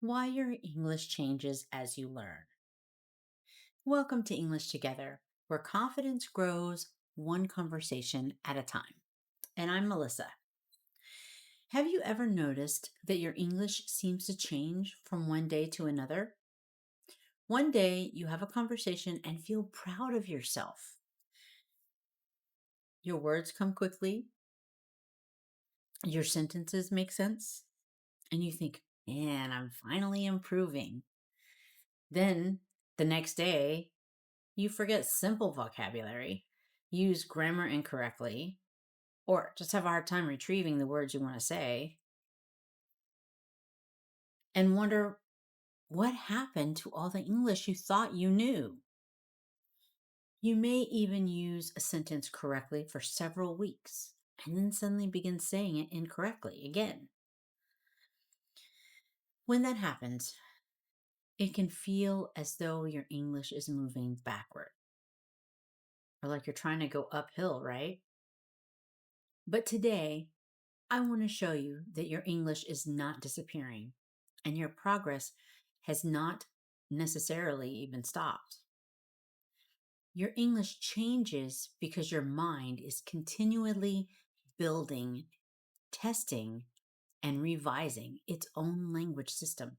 Why your English changes as you learn. Welcome to English Together, where confidence grows one conversation at a time. And I'm Melissa. Have you ever noticed that your English seems to change from one day to another? One day you have a conversation and feel proud of yourself. Your words come quickly, your sentences make sense, and you think, man, I'm finally improving. Then the next day, you forget simple vocabulary, use grammar incorrectly, or just have a hard time retrieving the words you want to say, and wonder what happened to all the English you thought you knew. You may even use a sentence correctly for several weeks and then suddenly begin saying it incorrectly again. When that happens, it can feel as though your English is moving backward or like you're trying to go uphill, right? But today, I want to show you that your English is not disappearing and your progress has not necessarily even stopped. Your English changes because your mind is continually building, testing, and revising its own language system.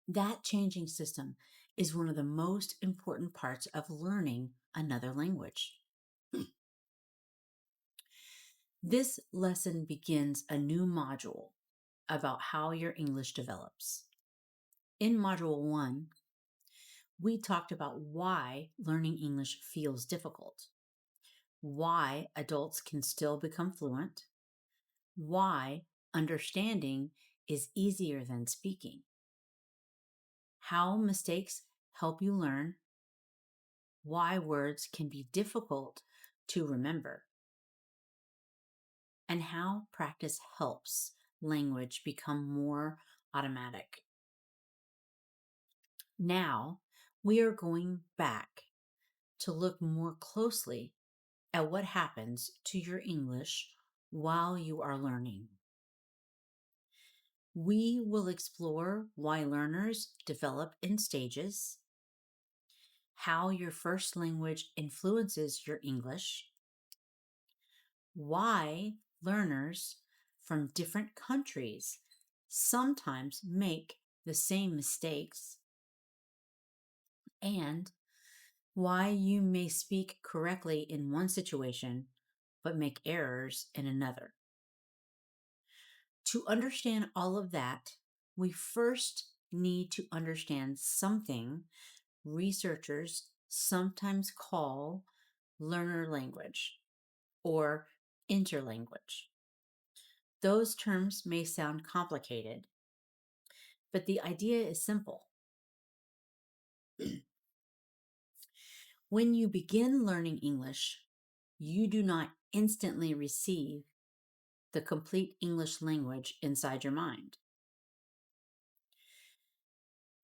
That changing system is one of the most important parts of learning another language. This lesson begins a new module about how your English develops. In Module 1, we talked about why learning English feels difficult, why adults can still become fluent, why understanding is easier than speaking, how mistakes help you learn, why words can be difficult to remember, and how practice helps language become more automatic. Now, we are going back to look more closely at what happens to your English while you are learning. We will explore why learners develop in stages, how your first language influences your English, why learners from different countries sometimes make the same mistakes, and why you may speak correctly in one situation but make errors in another. To understand all of that, we first need to understand something researchers sometimes call learner language or interlanguage. Those terms may sound complicated, but the idea is simple. When you begin learning English, you do not instantly receive the complete English language inside your mind.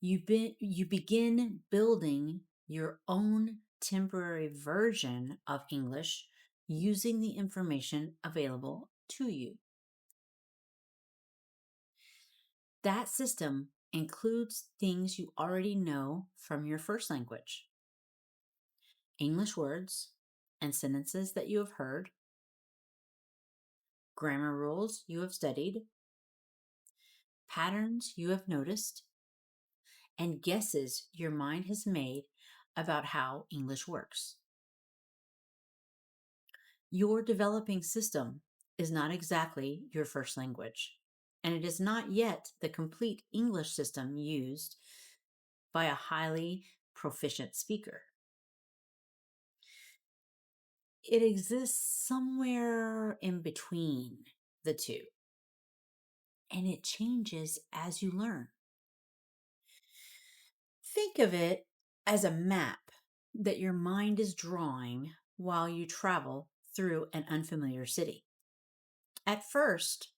You begin building your own temporary version of English using the information available to you. That system includes things you already know from your first language, English words and sentences that you have heard, grammar rules you have studied, patterns you have noticed, and guesses your mind has made about how English works. Your developing system is not exactly your first language, and it is not yet the complete English system used by a highly proficient speaker. It exists somewhere in between the two, and it changes as you learn. Think of it as a map that your mind is drawing while you travel through an unfamiliar city. At first,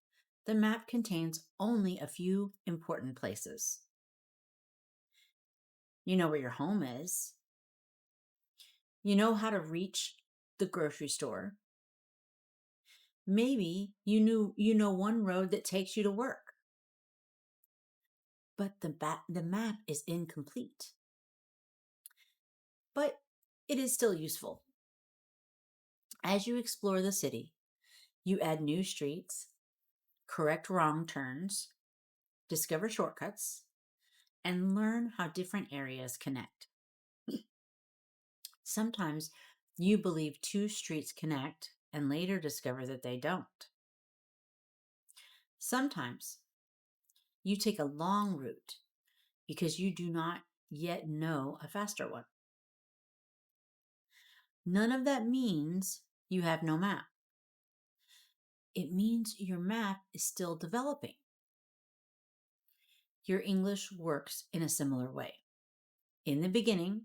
the map contains only a few important places. You know where your home is. You know how to reach the grocery store. Maybe you know one road that takes you to work. but the map is incomplete. But it is still useful. As you explore the city, you add new streets, correct wrong turns, discover shortcuts, and learn how different areas connect. Sometimes you believe two streets connect and later discover that they don't. Sometimes you take a long route because you do not yet know a faster one. None of that means you have no map. It means your map is still developing. Your English works in a similar way. In the beginning,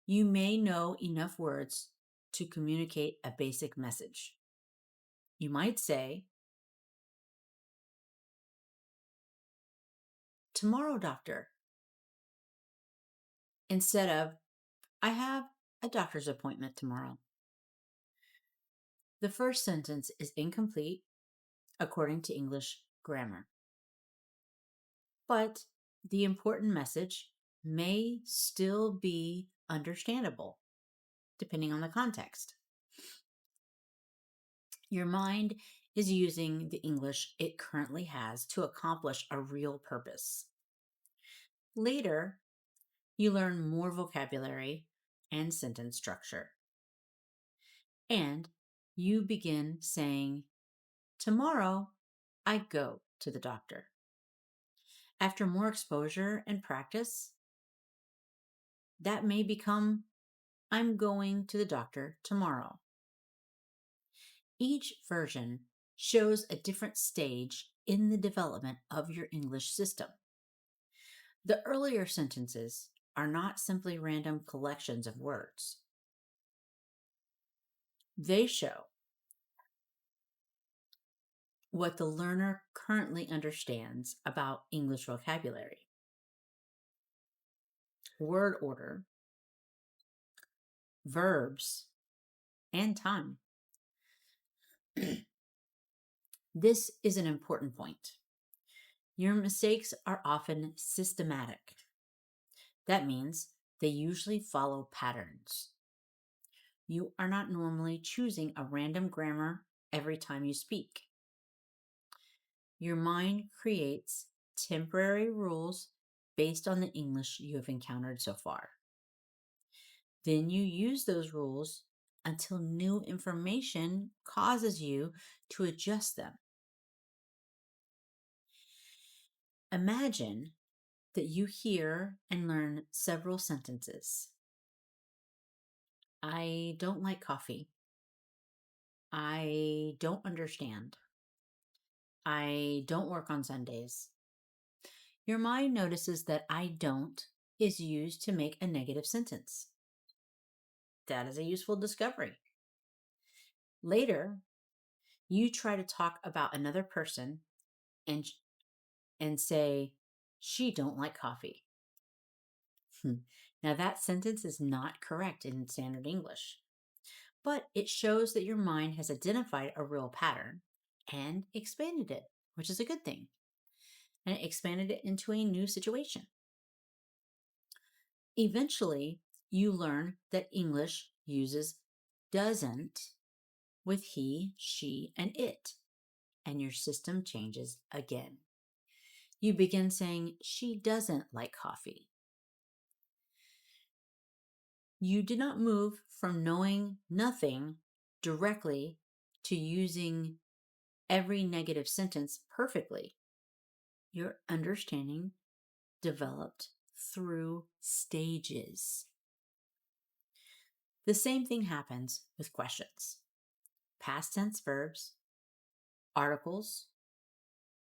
you may know enough words to communicate a basic message. You might say, "Tomorrow, doctor," instead of, "I have a doctor's appointment tomorrow." The first sentence is incomplete according to English grammar, but the important message may still be understandable depending on the context. Your mind is using the English it currently has to accomplish a real purpose. Later, you learn more vocabulary and sentence structure. And you begin saying, "Tomorrow, I go to the doctor." After more exposure and practice, that may become, "I'm going to the doctor tomorrow." Each version shows a different stage in the development of your English system. The earlier sentences are not simply random collections of words. They show what the learner currently understands about English vocabulary, word order, verbs, and time. This is an important point. Your mistakes are often systematic. That means they usually follow patterns. You are not normally choosing a random grammar every time you speak. Your mind creates temporary rules based on the English you have encountered so far. Then you use those rules until new information causes you to adjust them. Imagine that you hear and learn several sentences. "I don't like coffee." "I don't understand." "I don't work on Sundays." Your mind notices that "I don't" is used to make a negative sentence. That is a useful discovery. Later, you try to talk about another person and say, "She don't like coffee." Now that sentence is not correct in standard English, but it shows that your mind has identified a real pattern and expanded it, which is a good thing. And it expanded it into a new situation. Eventually, you learn that English uses doesn't with he, she, and it, and your system changes again. You begin saying, "She doesn't like coffee." You did not move from knowing nothing directly to using every negative sentence perfectly. Your understanding developed through stages. The same thing happens with questions. Past tense verbs, articles,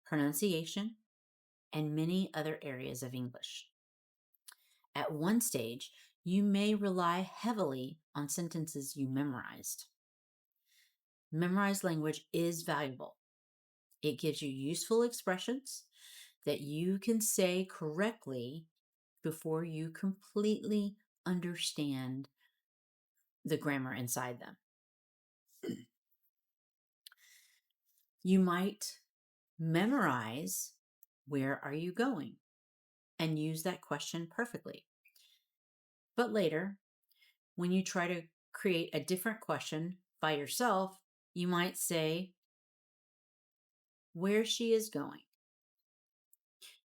pronunciation, and many other areas of English. At one stage, you may rely heavily on sentences you memorized. Memorized language is valuable. It gives you useful expressions that you can say correctly before you completely understand the grammar inside them. You might memorize, "Where are you going?" and use that question perfectly. But later, when you try to create a different question by yourself, you might say, where she is going.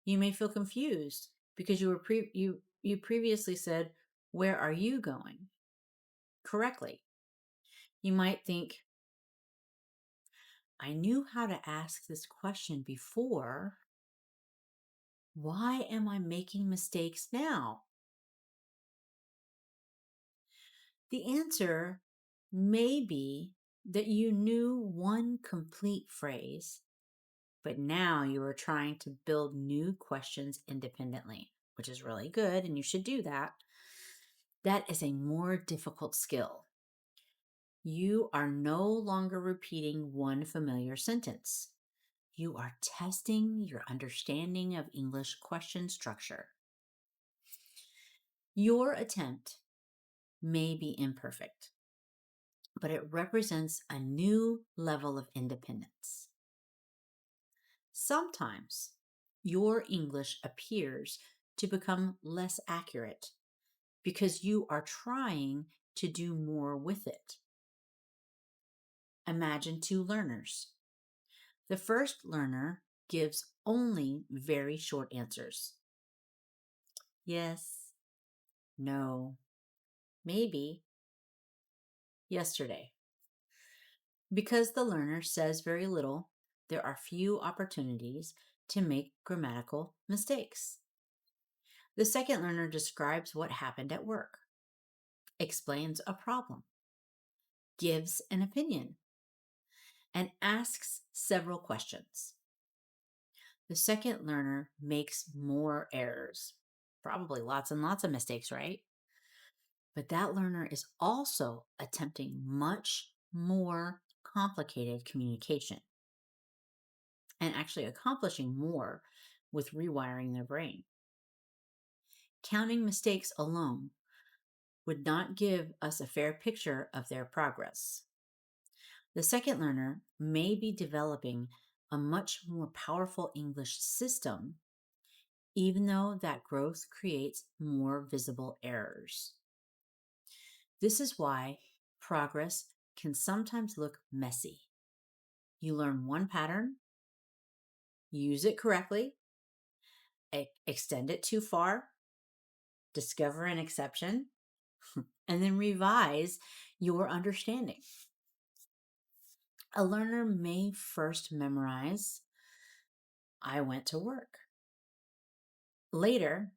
You may feel confused because you previously said, where are you going? Correctly. You might think, I knew how to ask this question before. Why am I making mistakes now? The answer may be that you knew one complete phrase, but now you are trying to build new questions independently, which is really good, and you should do that. That is a more difficult skill. You are no longer repeating one familiar sentence. You are testing your understanding of English question structure. Your attempt may be imperfect, but it represents a new level of independence. Sometimes your English appears to become less accurate because you are trying to do more with it. Imagine two learners. The first learner gives only very short answers. Yes, no, maybe, yesterday. Because the learner says very little, there are few opportunities to make grammatical mistakes. The second learner describes what happened at work, explains a problem, gives an opinion, and asks several questions. The second learner makes more errors, probably lots and lots of mistakes, right? But that learner is also attempting much more complicated communication and actually accomplishing more with rewiring their brain. Counting mistakes alone would not give us a fair picture of their progress. The second learner may be developing a much more powerful English system, even though that growth creates more visible errors. This is why progress can sometimes look messy. You learn one pattern, use it correctly, extend it too far, discover an exception, and then revise your understanding. A learner may first memorize, I went to work. Later,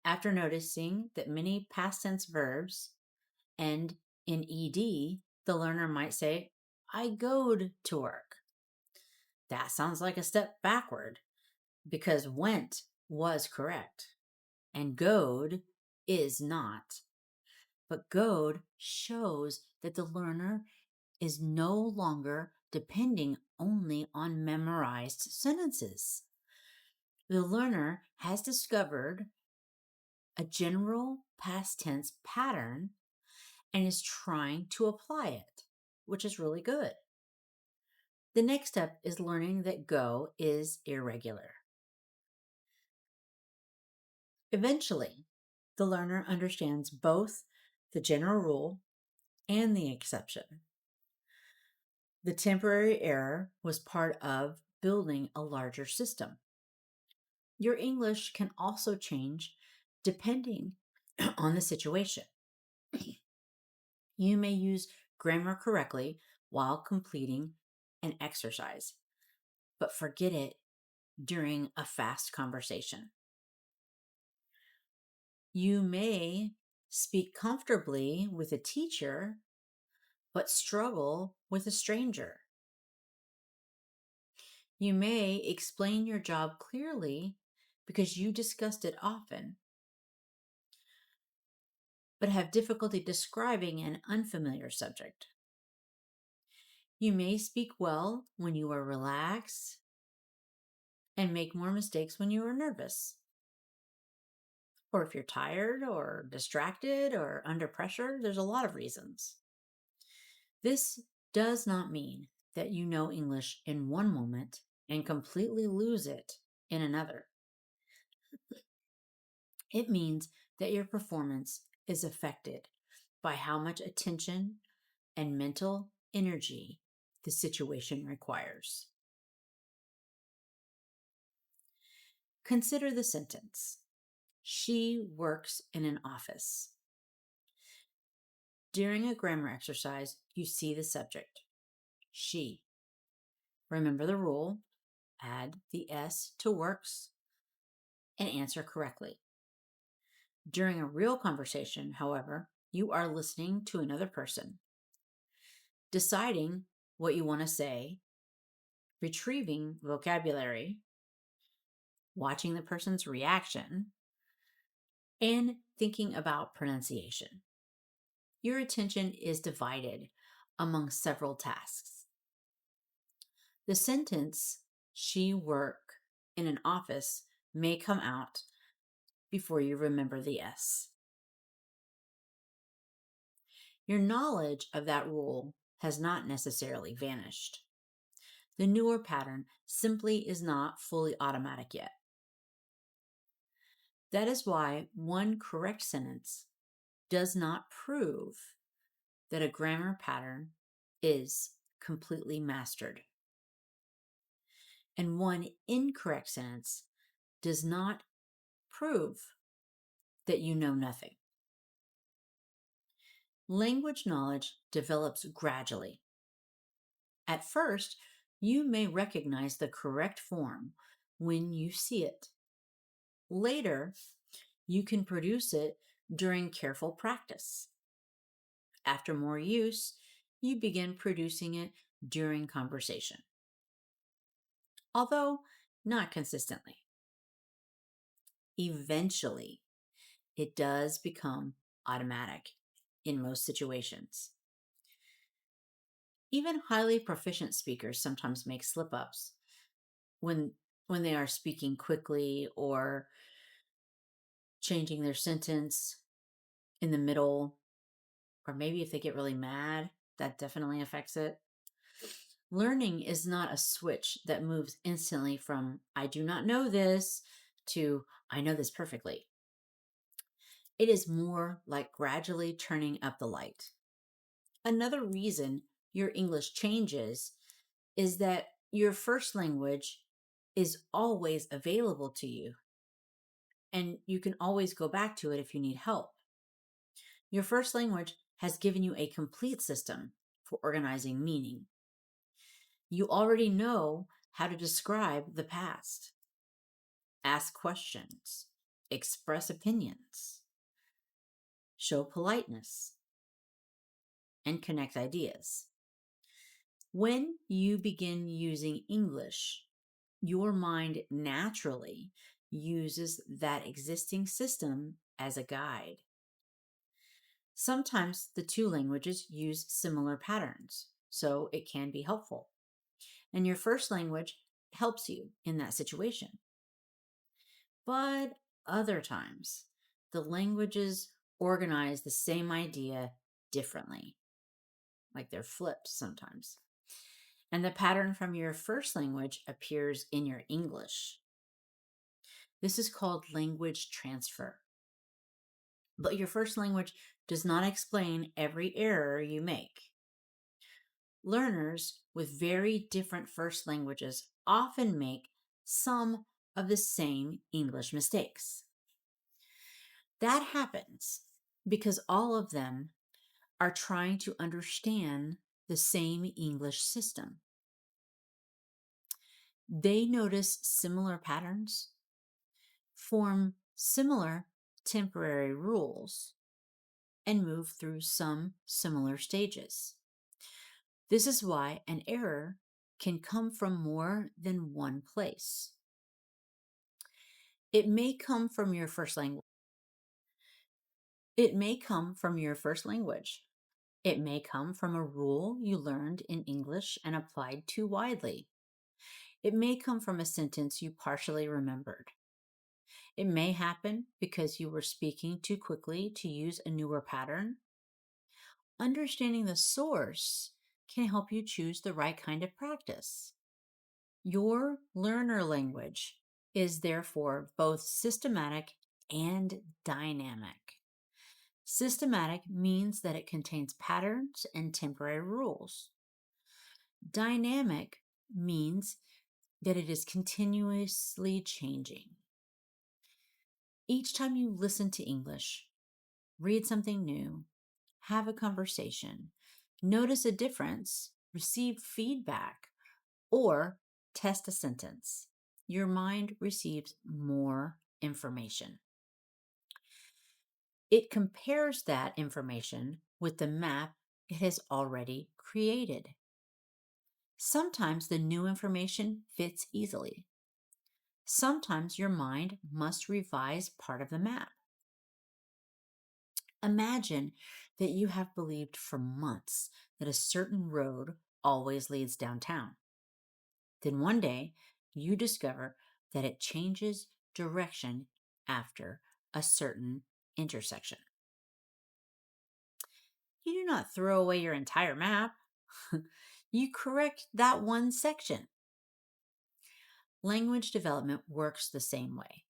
after noticing that many past tense verbs end in ed, the learner might say, I goed to work. That sounds like a step backward because went was correct and goed is not. But goed shows that the learner is no longer depending only on memorized sentences. The learner has discovered a general past tense pattern and is trying to apply it, which is really good. The next step is learning that go is irregular. Eventually, the learner understands both the general rule and the exception. The temporary error was part of building a larger system. Your English can also change depending on the situation. You may use grammar correctly while completing an exercise, but forget it during a fast conversation. You may speak comfortably with a teacher, but struggle with a stranger. You may explain your job clearly because you discussed it often, but have difficulty describing an unfamiliar subject. You may speak well when you are relaxed and make more mistakes when you are nervous. Or if you're tired or distracted or under pressure, there's a lot of reasons. This does not mean that you know English in one moment and completely lose it in another. It means that your performance is affected by how much attention and mental energy the situation requires. Consider the sentence: She works in an office. During a grammar exercise, you see the subject, she. Remember the rule: add the S to works and answer correctly. During a real conversation, however, you are listening to another person, deciding what you want to say, retrieving vocabulary, watching the person's reaction, and thinking about pronunciation. Your attention is divided among several tasks. The sentence, she work in an office, may come out before you remember the S. Your knowledge of that rule has not necessarily vanished. The newer pattern simply is not fully automatic yet. That is why one correct sentence does not prove that a grammar pattern is completely mastered. And one incorrect sentence does not prove that you know nothing. Language knowledge develops gradually. At first, you may recognize the correct form when you see it. Later, you can produce it during careful practice. After more use, you begin producing it during conversation, although not consistently. Eventually, it does become automatic in most situations. Even highly proficient speakers sometimes make slip-ups when they are speaking quickly or changing their sentence in the middle, or maybe if they get really mad, that definitely affects it. Learning is not a switch that moves instantly from I do not know this to I know this perfectly. It is more like gradually turning up the light. Another reason your English changes is that your first language is always available to you, and you can always go back to it if you need help. Your first language has given you a complete system for organizing meaning. You already know how to describe the past, ask questions, express opinions, show politeness, and connect ideas. When you begin using English, your mind naturally uses that existing system as a guide. Sometimes the two languages use similar patterns, so it can be helpful. And your first language helps you in that situation. But other times, the languages organize the same idea differently, like they're flipped sometimes. And the pattern from your first language appears in your English. This is called language transfer. But your first language does not explain every error you make. Learners with very different first languages often make some of the same English mistakes. That happens because all of them are trying to understand the same English system. They notice similar patterns, form similar temporary rules, and move through some similar stages. This is why an error can come from more than one place. It may come from your first language. It may come from your first language. It may come from a rule you learned in English and applied too widely. It may come from a sentence you partially remembered. It may happen because you were speaking too quickly to use a newer pattern. Understanding the source can help you choose the right kind of practice. Your learner language is therefore both systematic and dynamic. Systematic means that it contains patterns and temporary rules. Dynamic means that it is continuously changing. Each time you listen to English, read something new, have a conversation, notice a difference, receive feedback, or test a sentence, your mind receives more information. It compares that information with the map it has already created. Sometimes the new information fits easily. Sometimes your mind must revise part of the map. Imagine that you have believed for months that a certain road always leads downtown. Then one day, you discover that it changes direction after a certain intersection. You do not throw away your entire map. You correct that one section. Language development works the same way.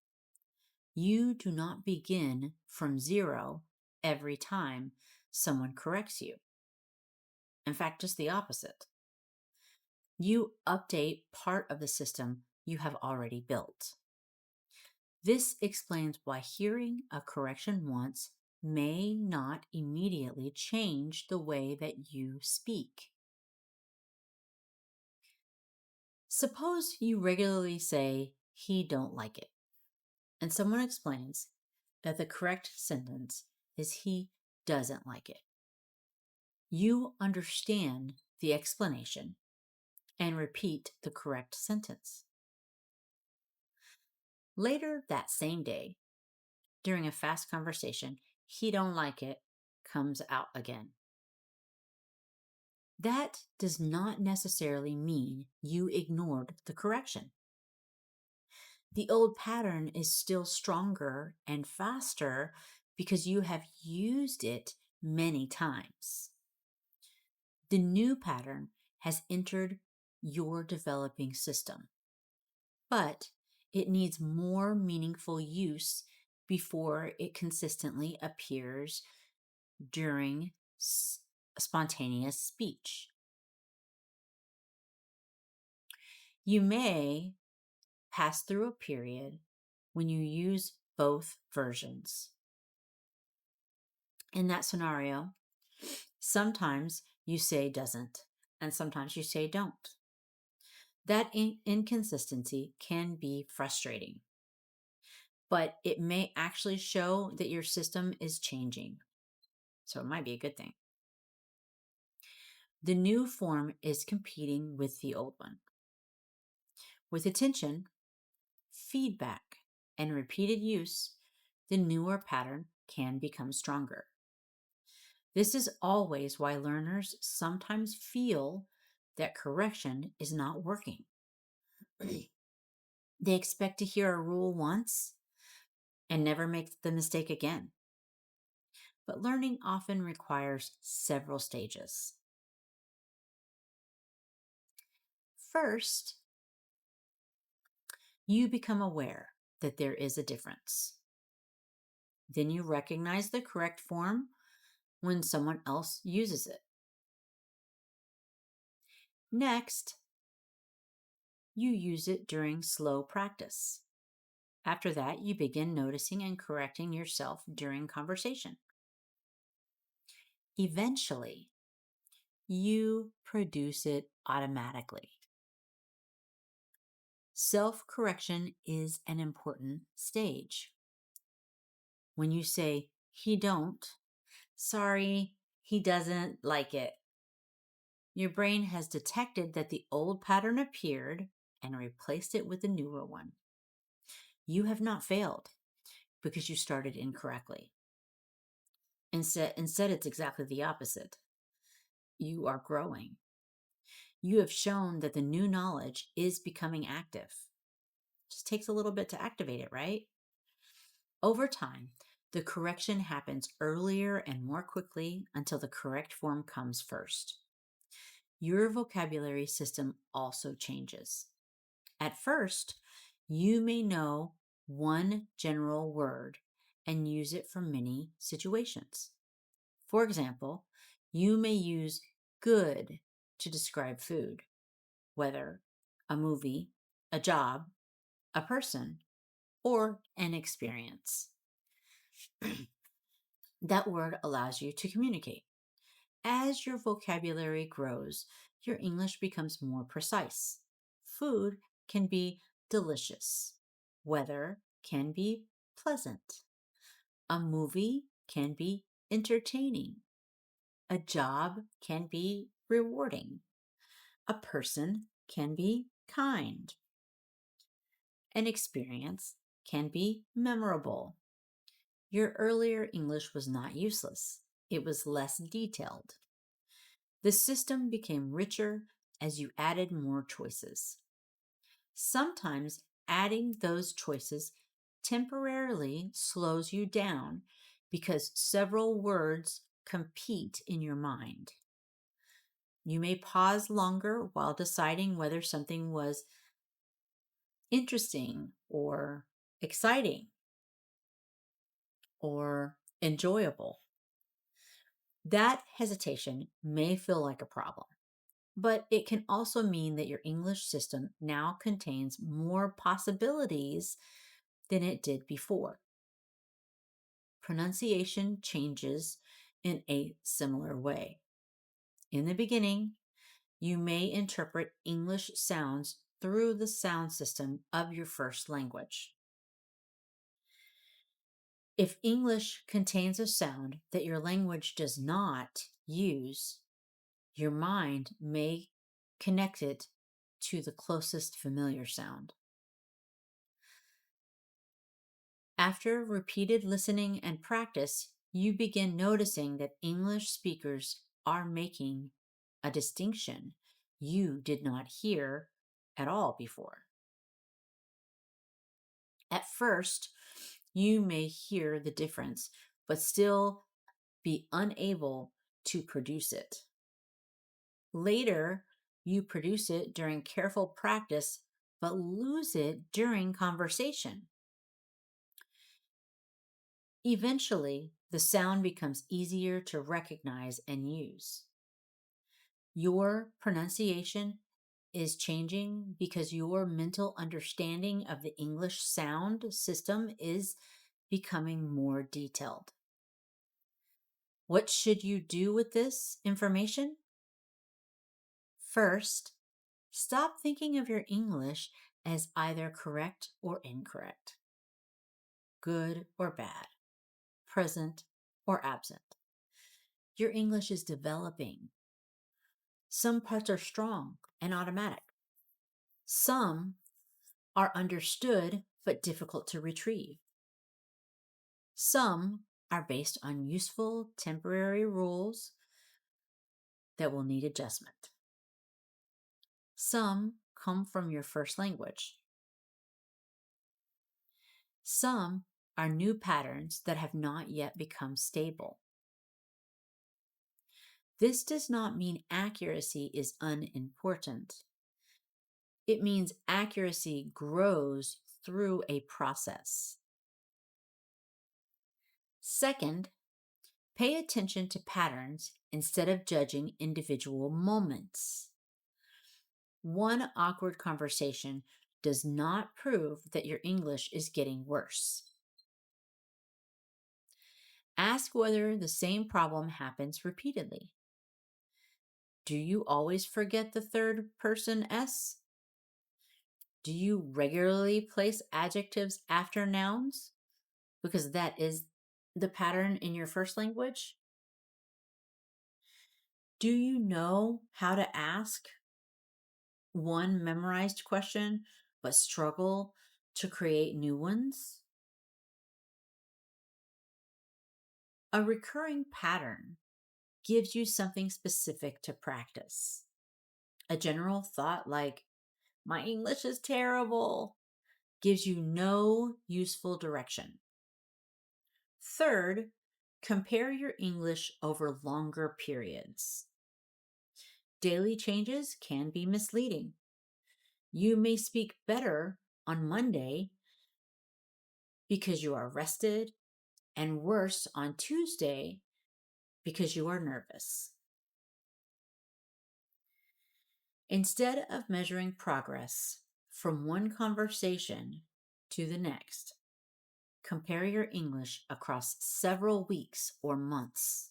You do not begin from zero every time someone corrects you. In fact, just the opposite. You update part of the system you have already built. This explains why hearing a correction once may not immediately change the way that you speak. Suppose you regularly say, "he don't like it," and someone explains that the correct sentence is "he doesn't like it." You understand the explanation and repeat the correct sentence. Later that same day, during a fast conversation, "he don't like it" comes out again. That does not necessarily mean you ignored the correction. The old pattern is still stronger and faster because you have used it many times. The new pattern has entered your developing system, but it needs more meaningful use before it consistently appears during spontaneous speech. You may pass through a period when you use both versions. In that scenario, sometimes you say doesn't, and sometimes you say don't. That inconsistency can be frustrating, but it may actually show that your system is changing. So it might be a good thing. The new form is competing with the old one. With attention, feedback, and repeated use, the newer pattern can become stronger. This is always why learners sometimes feel that correction is not working. They expect to hear a rule once and never make the mistake again. But learning often requires several stages. First, you become aware that there is a difference. Then you recognize the correct form when someone else uses it. Next, you use it during slow practice. After that, you begin noticing and correcting yourself during conversation. Eventually, you produce it automatically. Self-correction is an important stage. When you say, "he don't," sorry, he doesn't like it, your brain has detected that the old pattern appeared and replaced it with a newer one. You have not failed because you started incorrectly. Instead, it's exactly the opposite. You are growing. You have shown that the new knowledge is becoming active. It just takes a little bit to activate it, right? Over time, the correction happens earlier and more quickly until the correct form comes first. Your vocabulary system also changes. At first, you may know one general word and use it for many situations. For example, you may use good to describe food, whether a movie, a job, a person, or an experience. That word allows you to communicate. As your vocabulary grows, your English becomes more precise. Food can be delicious. Weather can be pleasant. A movie can be entertaining. A job can be rewarding. A person can be kind. An experience can be memorable. Your earlier English was not useless. It was less detailed. The system became richer as you added more choices. Sometimes adding those choices temporarily slows you down because several words compete in your mind. You may pause longer while deciding whether something was interesting or exciting or enjoyable. That hesitation may feel like a problem, but it can also mean that your English system now contains more possibilities than it did before. Pronunciation changes in a similar way. In the beginning, you may interpret English sounds through the sound system of your first language. If English contains a sound that your language does not use, your mind may connect it to the closest familiar sound. After repeated listening and practice, you begin noticing that English speakers are making a distinction you did not hear at all before. At first, you may hear the difference, but still be unable to produce it. Later, you produce it during careful practice, but lose it during conversation. Eventually, the sound becomes easier to recognize and use. Your pronunciation is changing because your mental understanding of the English sound system is becoming more detailed. What should you do with this information? First, stop thinking of your English as either correct or incorrect, good or bad, present or absent. Your English is developing. Some parts are strong and automatic. Some are understood but difficult to retrieve. Some are based on useful temporary rules that will need adjustment. Some come from your first language. Some are new patterns that have not yet become stable. This does not mean accuracy is unimportant. It means accuracy grows through a process. Second, pay attention to patterns instead of judging individual moments. One awkward conversation does not prove that your English is getting worse. Ask whether the same problem happens repeatedly. Do you always forget the third person S? Do you regularly place adjectives after nouns? Because that is the pattern in your first language. Do you know how to ask one memorized question but struggle to create new ones? A recurring pattern gives you something specific to practice. A general thought like, my English is terrible, gives you no useful direction. Third, compare your English over longer periods. Daily changes can be misleading. You may speak better on Monday because you are rested and worse on Tuesday because you are nervous. Instead of measuring progress from one conversation to the next, compare your English across several weeks or months.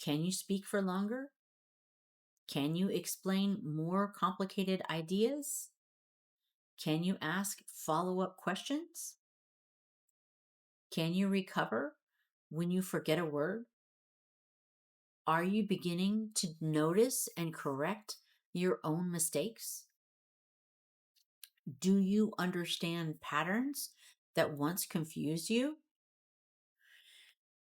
Can you speak for longer? Can you explain more complicated ideas? Can you ask follow-up questions? Can you recover when you forget a word? Are you beginning to notice and correct your own mistakes? Do you understand patterns that once confused you?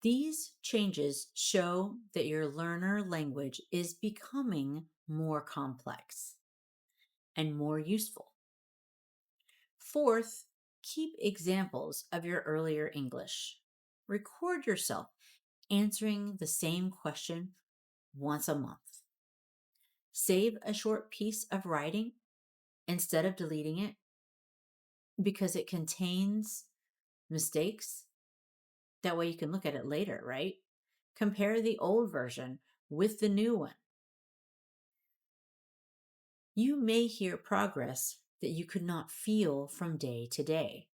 These changes show that your learner language is becoming more complex and more useful. Fourth, keep examples of your earlier English. Record yourself answering the same question once a month. Save a short piece of writing instead of deleting it because it contains mistakes. That way you can look at it later, right? Compare the old version with the new one. You may hear progress that you could not feel from day to day.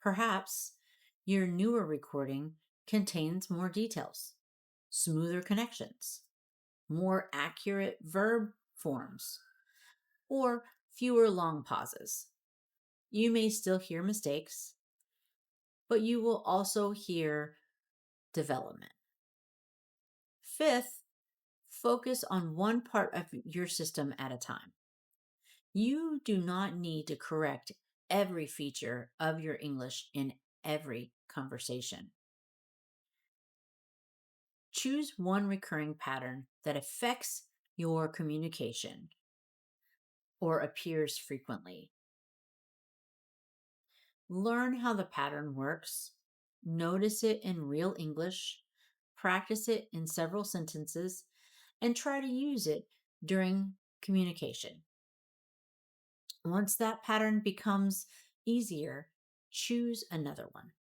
Perhaps your newer recording contains more details, smoother connections, more accurate verb forms, or fewer long pauses. You may still hear mistakes, but you will also hear development. Fifth, focus on one part of your system at a time. You do not need to correct every feature of your English in every conversation. Choose one recurring pattern that affects your communication or appears frequently. Learn how the pattern works, notice it in real English, practice it in several sentences, and try to use it during communication. Once that pattern becomes easier, choose another one.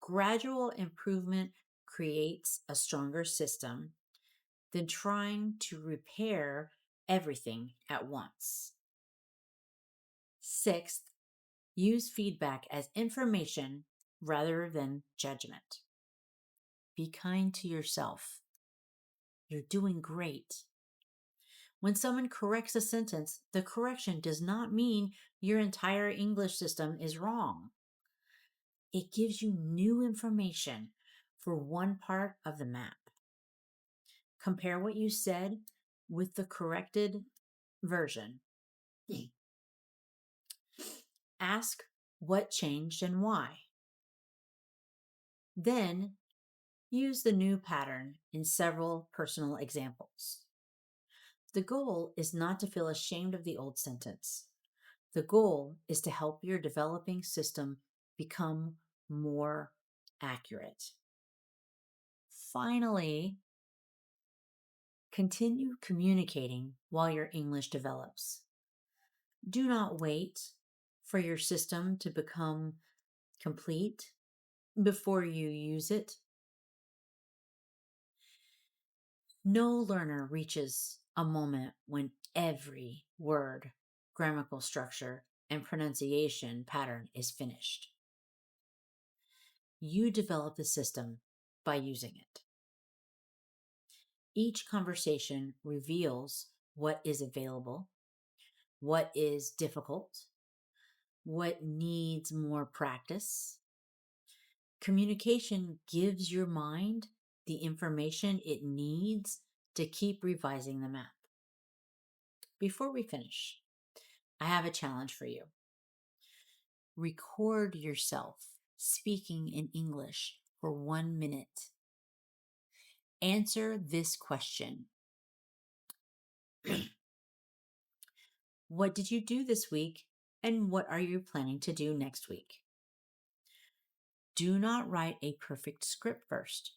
Gradual improvement creates a stronger system than trying to repair everything at once. Sixth, use feedback as information rather than judgment. Be kind to yourself. You're doing great. When someone corrects a sentence, the correction does not mean your entire English system is wrong. It gives you new information for one part of the map. Compare what you said with the corrected version. Ask what changed and why. Then use the new pattern in several personal examples. The goal is not to feel ashamed of the old sentence. The goal is to help your developing system become more accurate. Finally, continue communicating while your English develops. Do not wait for your system to become complete before you use it. No learner reaches a moment when every word, grammatical structure, and pronunciation pattern is finished. You develop the system by using it. Each conversation reveals what is available, what is difficult, what needs more practice. Communication gives your mind the information it needs to keep revising the map. Before we finish, I have a challenge for you. Record yourself speaking in English for 1 minute. Answer this question. What did you do this week, and what are you planning to do next week? Do not write a perfect script first.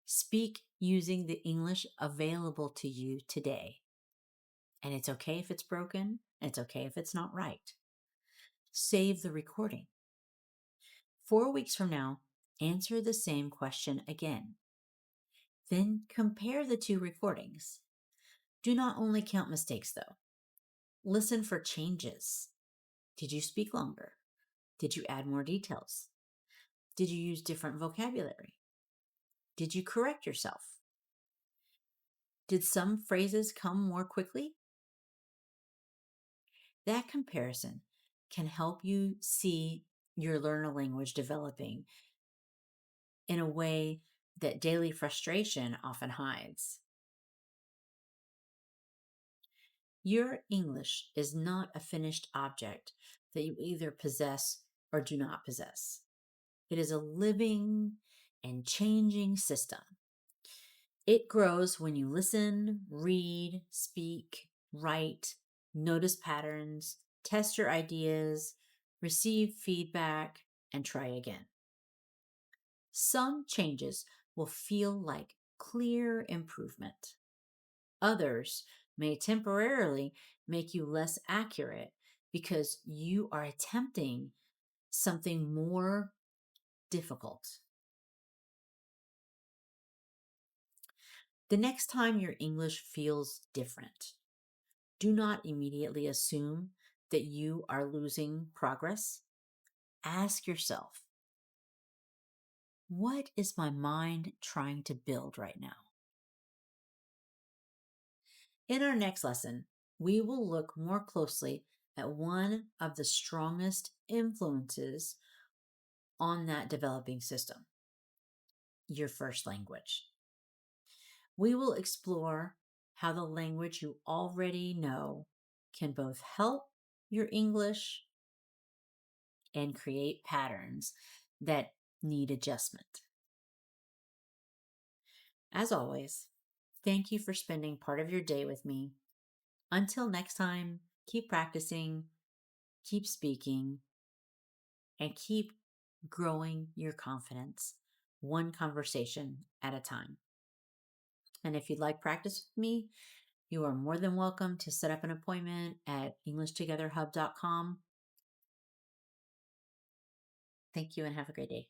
Speak using the English available to you today. And it's okay if it's broken, and it's okay if it's not right. Save the recording. 4 weeks from now, answer the same question again. Then compare the two recordings. Do not only count mistakes, though. Listen for changes. Did you speak longer? Did you add more details? Did you use different vocabulary? Did you correct yourself? Did some phrases come more quickly? That comparison can help you see your learner language developing in a way that daily frustration often hides. Your English is not a finished object that you either possess or do not possess. It is a living and changing system. It grows when you listen, read, speak, write, notice patterns, test your ideas, receive feedback, and try again. Some changes will feel like clear improvement. Others may temporarily make you less accurate because you are attempting something more difficult. The next time your English feels different, do not immediately assume that you are losing progress. Ask yourself, what is my mind trying to build right now? In our next lesson, we will look more closely at one of the strongest influences on that developing system, your first language. We will explore how the language you already know can both help your English and create patterns that need adjustment. As always, thank you for spending part of your day with me. Until next time, keep practicing, keep speaking, and keep growing your confidence one conversation at a time. And if you'd like practice with me, you are more than welcome to set up an appointment at EnglishTogetherHub.com. Thank you and have a great day.